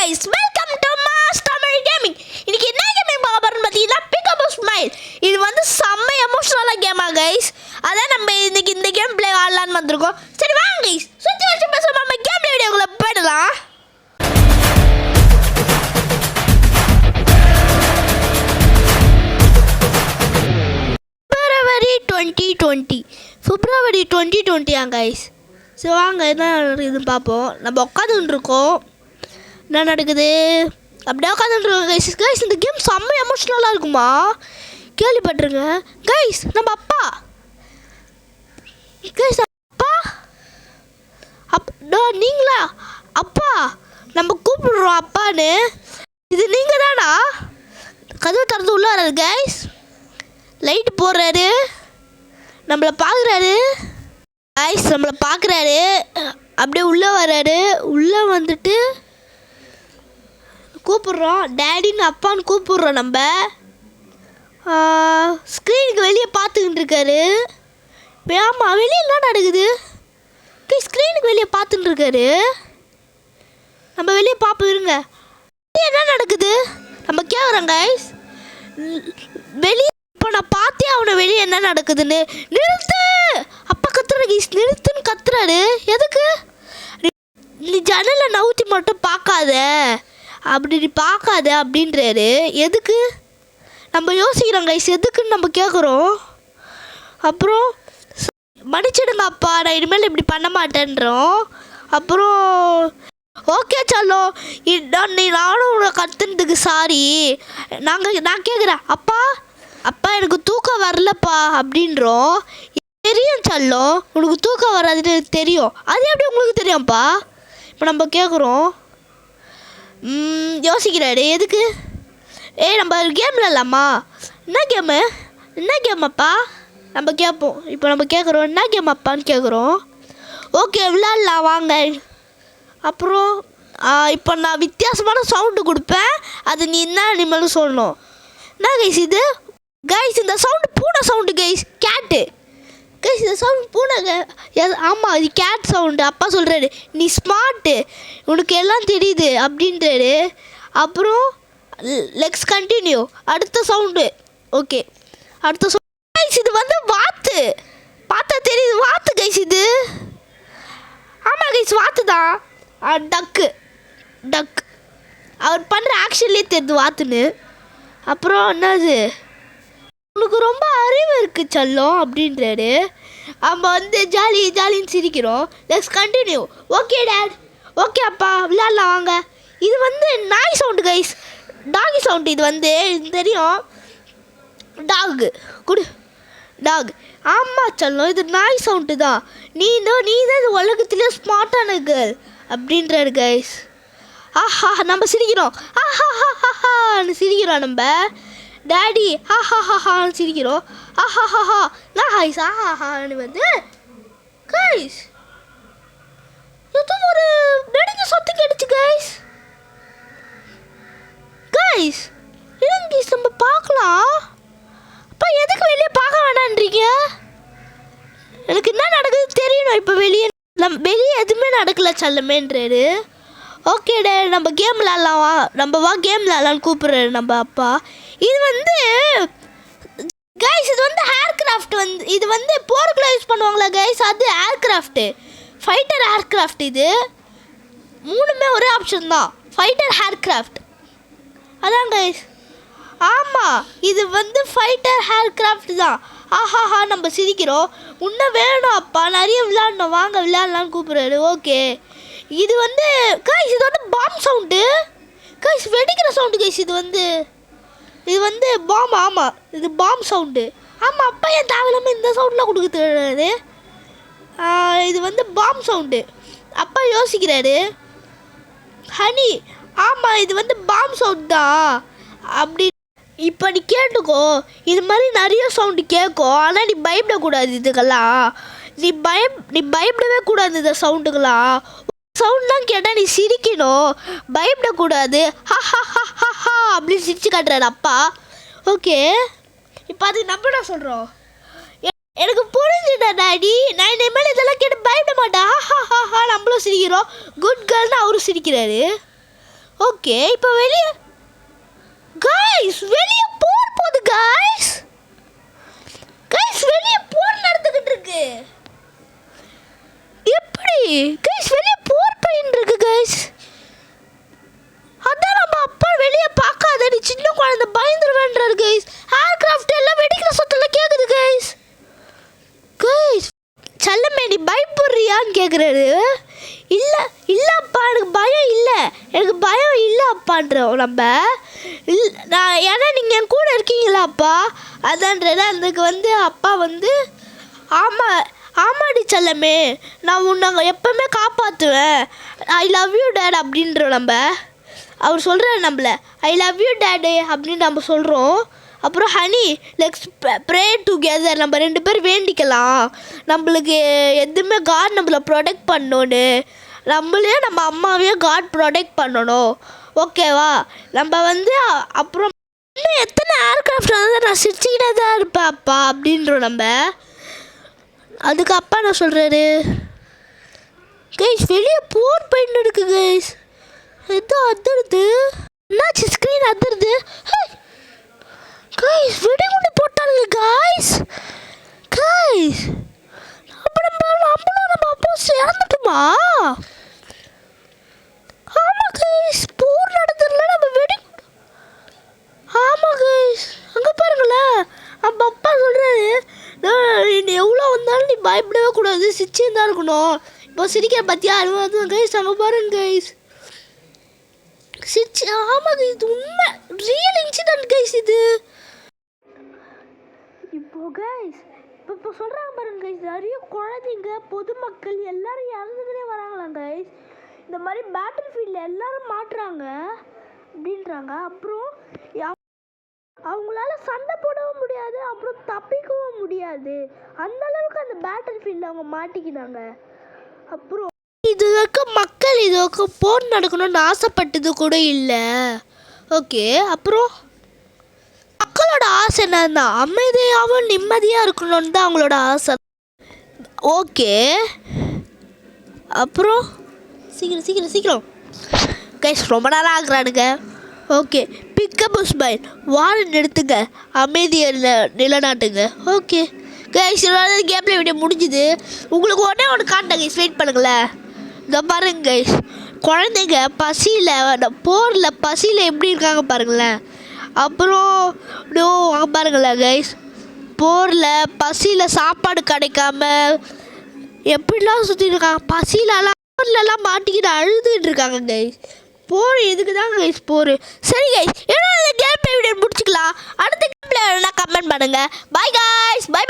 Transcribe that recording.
guys, welcome to Mass Tamil Gaming. இன்னைக்கு என்ன gaming பார்க்க போறோம்னு பார்த்தீங்கன்னா பிக் அப் ஸ்மைல். இது வந்து செம்ம எமோஷனலான கேமா guys. அதான் நம்ம இன்னைக்கு இந்த கேம் ப்ளே ஆடலாம்னு வந்திருக்கோம். சரி வாங்க guys, சுத்தி வச்சு பேசாம நம்ம கேம் ப்ளே வீடியோக்குள்ள போய்டலாம். February 2020 guys. சரி வாங்க என்ன நடக்குதுன்னு பார்ப்போம். நம்ம உட்காந்துட்டு இருக்கோம். என்ன நடக்குது அப்படியே உட்காந்துட்டு கைஸ். கைஸ் இந்த கேம் செம்ம எமோஷ்னலாக இருக்குமா கேள்விப்பட்டிருங்க கைஸ். நம்ம அப்பா கைஸ், அப்பா நீங்களா அப்பா? நம்ம கூப்பிடுறோம் அப்பான்னு. இது நீங்கள் தானா? கதவு திறந்து உள்ள வராது கைஸ். லைட்டு போடுறாரு, நம்மளை பார்க்குறாரு கைஸ். நம்மளை பார்க்குறாரு, அப்படியே உள்ளே வர்றாரு. உள்ளே வந்துட்டு கூப்பிட்றோம் டேடின்னு அப்பான்னு கூப்பிட்றோம். நம்ம ஸ்க்ரீனுக்கு வெளியே பார்த்துக்கிட்டு இருக்காரு. ஆமாம், வெளியே என்ன நடக்குது? ஸ்க்ரீனுக்கு வெளியே பார்த்துட்டு இருக்காரு. நம்ம வெளியே பார்ப்போம் இருங்க. என்ன நடக்குது நம்ம கேட்குறோம் கைஸ். வெளியே இப்போ நான் பார்த்தே அவனை வெளியே என்ன நடக்குதுன்னு. நிறுத்து அப்பா கத்துற கைஸ், நிறுத்துன்னு கத்துறாரு. எதுக்கு? நீ ஜன்னலை நவுத்தி மட்டும் பார்க்காத, அப்படி நீ பார்க்காத அப்படின்றாரு. எதுக்கு நம்ம யோசிக்கிறோம் கைஸ், எதுக்குன்னு நம்ம கேட்குறோம். அப்புறம் மன்னிச்சிடுங்க அப்பா, நான் இனிமேல் இப்படி பண்ண மாட்டேன்றோம். அப்புறம் ஓகே சல்லோ, நானும் உங்களை கத்துனதுக்கு சாரி. நான் கேட்குறேன் அப்பா அப்பா எனக்கு தூக்கம் வரலப்பா அப்படின்றோம். தெரியும் சல்லோ, உனக்கு தூக்கம் வராதுன்னு எனக்கு தெரியும். அது எப்படி உங்களுக்கு தெரியும்ப்பா? இப்போ நம்ம கேட்குறோம். யோசிக்கிறாரு. எதுக்கு? நம்ம கேம் விளாட்லாமா? என்ன கேம் அப்பா நம்ம கேட்போம். இப்போ நம்ம கேட்குறோம் என்ன கேம் அப்பான்னு கேட்குறோம். ஓகே விளாட்லாம் வாங்க. அப்புறம் இப்போ நான் வித்தியாசமான சவுண்டு கொடுப்பேன், அது நீ என்ன அனிமல்னு சொல்லணும். என்ன கைஸ் இது? கைஸ் இந்த சவுண்டு பூனை சவுண்டு கைஸ், கேட்டு கைஸ். இந்த சவுண்ட் பூனை. ஆமாம் இது கேட் சவுண்டு. அப்பா சொல்கிறாரு நீ ஸ்மார்ட்டு, உனக்கு எல்லாம் தெரியுது அப்படின்றாரு. அப்புறம் லெட்ஸ் கண்டினியூ. அடுத்த சவுண்டு. ஓகே அடுத்த சவுண்ட் கைஸ். இது வந்து வாத்து. பார்த்தா தெரியுது வாத்து கைஸ் இது. ஆமாம் கைஸ் வாத்து தான். டக் அவர் பண்ணுற ஆக்ஷன்லேயே தெரியுது வாத்துன்னு. அப்புறம் என்னது, உனக்கு ரொம்ப அறிவு இருக்குது செல்லம் அப்படின்றாரு. நம்ம வந்து ஜாலின்னு சிரிக்கிறோம். Let's continue. Okay dad, okay அப்பா விளையாடலாம் வாங்க. இது வந்து நாய் சவுண்டு கைஸ், டாகி சவுண்டு. இது வந்து தெரியும் டாக். ஆமாம் செல்லம், இது நாய் சவுண்டு தான். நீ தான் இது உலகத்திலே ஸ்மார்ட்டான கேர்ள் அப்படின்றாரு கைஸ். ஆஹா நம்ம சிரிக்கிறோம். ஆஹாஹான்னு சிரிக்கிறோம் நம்ம. டேடி ஹாஹாஹான்னு சிரிக்கிறோம். ஆஹாஹாஹா நான் ஹைஸ் ஆஹாஹான்னு வந்து கைஸ் எதுவும் ஒரு நெடுங்க சொத்து கேட்டுச்சு கைஸ். இருங்க கைஸ் நம்ம பார்க்கலாம். அப்பா எதுக்கு வெளியே பார்க்க வேணான்றீங்க? எனக்கு என்ன நடக்குது தெரியணும். இப்போ வெளியே எதுவுமே நடக்கல செல்லமேன்றாரு. ஓகே டே நம்ம கேம் விளாட்லாம் நம்ம வா கேம் விளாட்லான்னு கூப்பிட்றாரு நம்ம அப்பா. இது வந்து கைஸ் இது வந்து ஏர்கிராஃப்ட். இது வந்து போருக்குள்ள யூஸ் பண்ணுவாங்களா கைஸ், அது ஏர்கிராஃப்ட்டு, ஃபைட்டர் ஏர்கிராஃப்ட். இது மூணுமே ஒரே ஆப்ஷன் தான், ஃபைட்டர் ஏர்கிராஃப்ட். அதான் கைஸ். ஆமாம் இது வந்து ஃபைட்டர் ஏர்கிராஃப்ட் தான். ஆஹாஹா நம்ம சிரிக்கிறோம். இன்னும் வேணும் அப்பா, நிறைய விளையாடணும் வாங்க விளையாடலான்னு கூப்பிட்றாரு. ஓகே இது வந்து கைஸ் இது வந்து பாம் சவுண்டு கைஸ், வெடிக்கிற சவுண்டு கைஸ். இது வந்து பாம். ஆமாம் இது பாம் சவுண்டு. ஆமாம் அப்பா ஏன் தேவையில்லாமல் இந்த சவுண்டெலாம் கொடுக்குறது? இது வந்து பாம் சவுண்டு. அப்பா யோசிக்கிறாரு. ஹனி ஆமாம் இது வந்து பாம் சவுண்ட் தான் அப்படி. இப்போ நீ கேட்டுக்கோ, இது மாதிரி நிறைய சவுண்டு கேட்கும். ஆனால் நீ பயப்படக்கூடாது இதுக்கெல்லாம். நீ பயப்படவே கூடாது இந்த சவுண்டுக்கெல்லாம். சவுண்ட்லாம் கேட்டால் நீ சிரிக்கணும், பயப்படக்கூடாது. ஹா அப்படின்னு சிரிச்சு காட்டுறாரு அப்பா. ஓகே இப்போ அது நம்ம என்ன சொல்கிறோம்? எனக்கு புரிஞ்சுடா டாடி, நான் இனிமேல் இதெல்லாம் கேட்டு பயப்பட மாட்டேன். ஹா நம்மளும் சிரிக்கிறோம். குட் கேர்ள்னு அவரும் சிரிக்கிறாரு. ஓகே இப்போ வெளியே கைஸ் வெளியே போர் போகுது கைஸ் வெளியே போர் நடந்துக்கிட்டு இருக்கு. எப்படி கைஸ் வெளியே போர் போயின்னு இருக்கு கைஸ். அதான் நம்ம அப்பா வெளியே பார்க்காத நீ சின்ன குழந்தை பயந்துருவேன்றாரு கைஸ். ஏர்கிராஃப்ட் எல்லாம் வெடிக்கிற சத்தெல்லாம் கேட்குது கைஸ். செல்லமே நீ பயப்படுறியான்னு கேட்குறாரு. இல்லைப்பா எனக்கு பயம் இல்லை அப்பான்றோம் நம்ம. நான் ஏன்னா நீங்கள் என் கூட இருக்கீங்களாப்பா அதான்றது. அதுக்கு அப்பா ஆமாடி செல்லமே நான் உன்னை எப்பவுமே காப்பாற்றுவேன், ஐ லவ் யூ டேட் அப்படின்றோம் நம்ம. அவர் சொல்கிறார் நம்மள ஐ லவ் யூ டேடு அப்படின்னு நம்ம சொல்கிறோம். அப்புறம் ஹனி லெட்ஸ் ப்ரே டுகெதர், நம்ம 2 பேர் வேண்டிக்கலாம் நம்மளுக்கு எதுவுமே காட் நம்மளை ப்ரொடெக்ட் பண்ணணுன்னு. நம்மளே நம்ம அம்மாவையும் காட் ப்ரொடெக்ட் பண்ணணும் ஓகேவா. நம்ம அப்புறம் இன்னும் எத்தனை ஏர்கிராஃப்ட் நான் சிரிச்சுக்கிட்டே தான் இருப்பேன் அப்பா அப்படின்றோம் நம்ம. அதுக்கு அப்பா என்ன சொல்கிறாரு கைஸ் வெளியே போர் போயின்னு இருக்கு கைஸ். எதோ அதிருது, என்னாச்சு ஸ்க்ரீன் அதிருது. கைஸ் வெடிகுண்டு போட்டாங்க கைஸ். நம்ம அப்பா இறந்துட்டுமா? ஆமாம் கைஸ் போர் நடந்துடல நம்ம வெடிகுண்டு. ஆமாம் கைஸ் அங்கே பாருங்களேன் நம்ம அப்பா சொல்கிறாரு நீ எவ்வளோ வந்தாலும் நீ பயப்படவே கூடாது, சிரிச்சே தான் இருக்கணும். இப்போ சிரிக்கிற பற்றியா அழுவாது கைஸ். நம்ம பாருங்க கைஸ் சிரிச்சு. ஆமாம் இது உண்மை ரியல் இன்சிடென்ட் கைஸ் இது. இப்போ கைஸ் இப்போ சொல்கிறாங்க பாருங்க கைஸ், நிறைய குழந்தைங்க பொதுமக்கள் எல்லாரும் இறந்துக்கிட்டே வராங்களாம் கைஸ். இந்த மாதிரி பேட்டில் ஃபீல்டில் எல்லாரும் மாட்டுறாங்க அப்படின்றாங்க. அப்புறம் அவங்களால சண்டை போடவும் முடியாது, அப்புறம் தப்பிக்கவும் முடியாது. அந்த அளவுக்கு அந்த பேட்டில் ஃபீல்டில் அவங்க மாட்டிக்கினாங்க. அப்புறம் மக்கள் இதுக்கு போர் நடக்கணும்னு ஆசைப்பட்டது கூட இல்லை. ஓகே அப்புறம் மக்களோட ஆசை என்னன்னா அமைதியாகவும் நிம்மதியாக இருக்கணும்னு தான் அவங்களோட ஆசை. ஓகே அப்புறம் சீக்கிரம் கைஸ் ரொம்ப நேரம் ஆகுறானுங்க. ஓகே பிக்கப் ஸ்மைல் வாரம் எடுத்துங்க, அமைதியை நிலநாட்டுங்க. ஓகே கைஸ் கேம்ல வீடியோ முடிஞ்சுது. உங்களுக்கு ஒன்று காட்டுங்க கைஸ், வெயிட் பண்ணுங்களேன். இந்த பாருங்க கைஸ் குழந்தைங்க போரில் பசியில் எப்படி இருக்காங்க பாருங்களேன். அப்புறம் அங்கே பாருங்களேன் கைஸ் போரில் பசியில் சாப்பாடு கிடைக்காம எப்படிலாம் சுற்றிட்டு இருக்காங்க. போர்லலாம் மாட்டிக்கிட்டு அழுதுகிட்டு இருக்காங்க கைஸ். போர் இதுக்கு தான் கைஸ் போர். சரி கைஸ் கேம் வீடியோ முடிச்சுக்கலாம். அடுத்த கேம்ல கமெண்ட் பண்ணுங்கள். Bye guys, by.